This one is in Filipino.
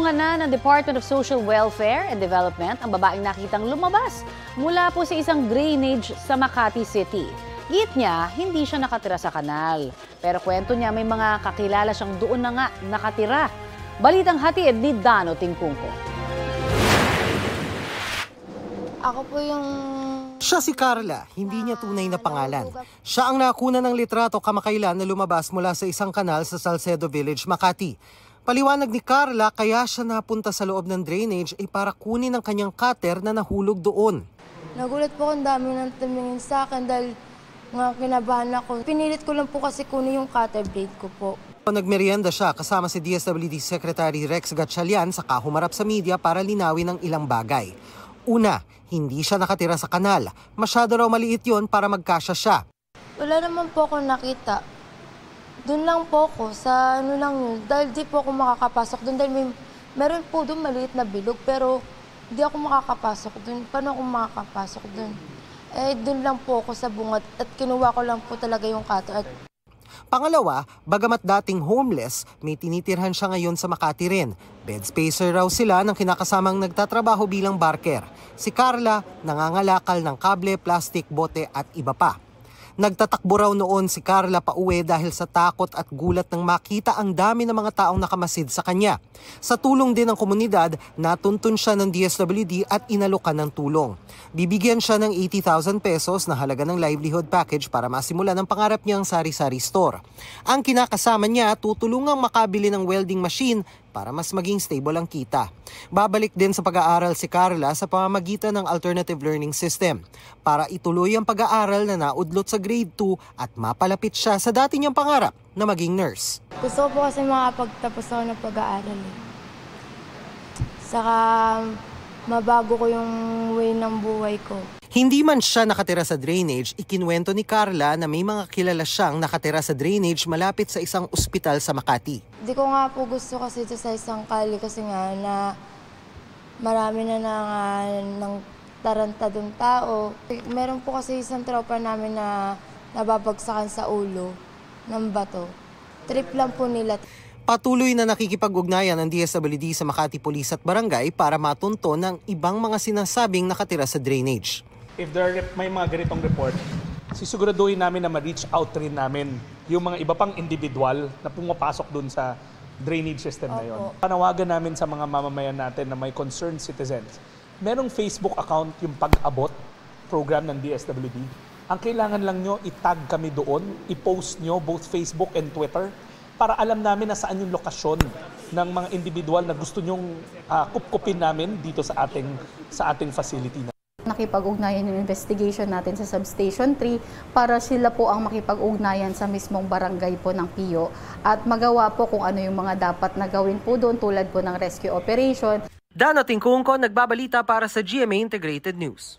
Tinulungan na ng Department of Social Welfare and Development ang babaeng nakitang lumabas mula po sa isang drainage sa Makati City. Git niya, hindi siya nakatira sa kanal. Pero kwento niya may mga kakilala siyang doon na nga nakatira. Balitang hatid ni Dano Tingkungko. Ako po yung... Siya si Carla, hindi niya tunay na pangalan. Siya ang nakuna ng litrato kamakailan na lumabas mula sa isang kanal sa Salcedo Village, Makati. Paliwanag ni Carla, kaya siya napunta sa loob ng drainage ay para kunin ang kanyang cutter na nahulog doon. Nagulat po kung dami ng tumingin sa akin dahil nga kinabahan ako. Pinilit ko lang po kasi kunin yung cutter blade ko po. Nagmerienda siya kasama si DSWD Secretary Rex Gatchalian saka humarap sa media para linawin ang ilang bagay. Una, hindi siya nakatira sa kanal. Masyado raw maliit yon para magkasya siya. Wala naman po ako nakita. Doon lang po ako sa ano lang yun. Dahil di po ako makakapasok doon. Dahil meron po doon maliit na bilog pero di ako makakapasok doon. Paano ako makakapasok doon? Eh doon lang po ako sa bungat at kinuha ko lang po talaga yung cutter. Pangalawa, bagamat dating homeless, may tinitirhan siya ngayon sa Makati rin. Bed spacer raw sila ng kinakasamang nagtatrabaho bilang barker. Si Carla, nangangalakal ng kable, plastik, bote at iba pa. Nagtatakbo raw noon si Carla pauwi dahil sa takot at gulat nang makita ang dami ng mga taong nakamasid sa kanya. Sa tulong din ng komunidad, natuntun siya ng DSWD at inalokan ng tulong. Bibigyan siya ng 80,000 pesos na halaga ng livelihood package para masimulan ang pangarap niyang sari-sari store. Ang kinakasama niya, tutulungang makabili ng welding machine para mas maging stable ang kita. Babalik din sa pag-aaral si Carla sa pamamagitan ng alternative learning system para ituloy ang pag-aaral na naudlot sa grade 2 at mapalapit siya sa dati niyang pangarap na maging nurse. Gusto ko po kasi makapagtapos ako ng pag-aaral. Saka mabago ko yung way ng buhay ko. Hindi man siya nakatira sa drainage, ikinuwento ni Carla na may mga kilala siyang nakatira sa drainage malapit sa isang ospital sa Makati. Di ko nga po gusto kasi ito sa isang kali kasi nga na marami na ng tarantadong tao. Meron po kasi isang tropa namin na nababagsakan sa ulo ng bato. Trip lang po nila. Patuloy na nakikipag-ugnayan ng DSWD sa Makati Police at Barangay para matunto ng ibang mga sinasabing nakatira sa drainage. If may mga ganitong report, sisiguraduhin namin na ma-reach out rin namin yung mga iba pang individual na pumapasok dun sa drainage system na yon. Panawagan namin sa mga mamamayan natin na may concerned citizens. Merong Facebook account yung Pag-abot program ng DSWD. Ang kailangan lang nyo, itag kami doon, i-post nyo both Facebook and Twitter para alam namin na saan yung lokasyon ng mga individual na gusto nyong kupkupin namin dito sa ating facility. Nakipag-ugnayan yung investigation natin sa Substation 3 para sila po ang makipag-ugnayan sa mismong barangay po ng PIO at magawa po kung ano yung mga dapat na gawin po doon tulad po ng rescue operation. Dano Tingkungko, nagbabalita para sa GMA Integrated News.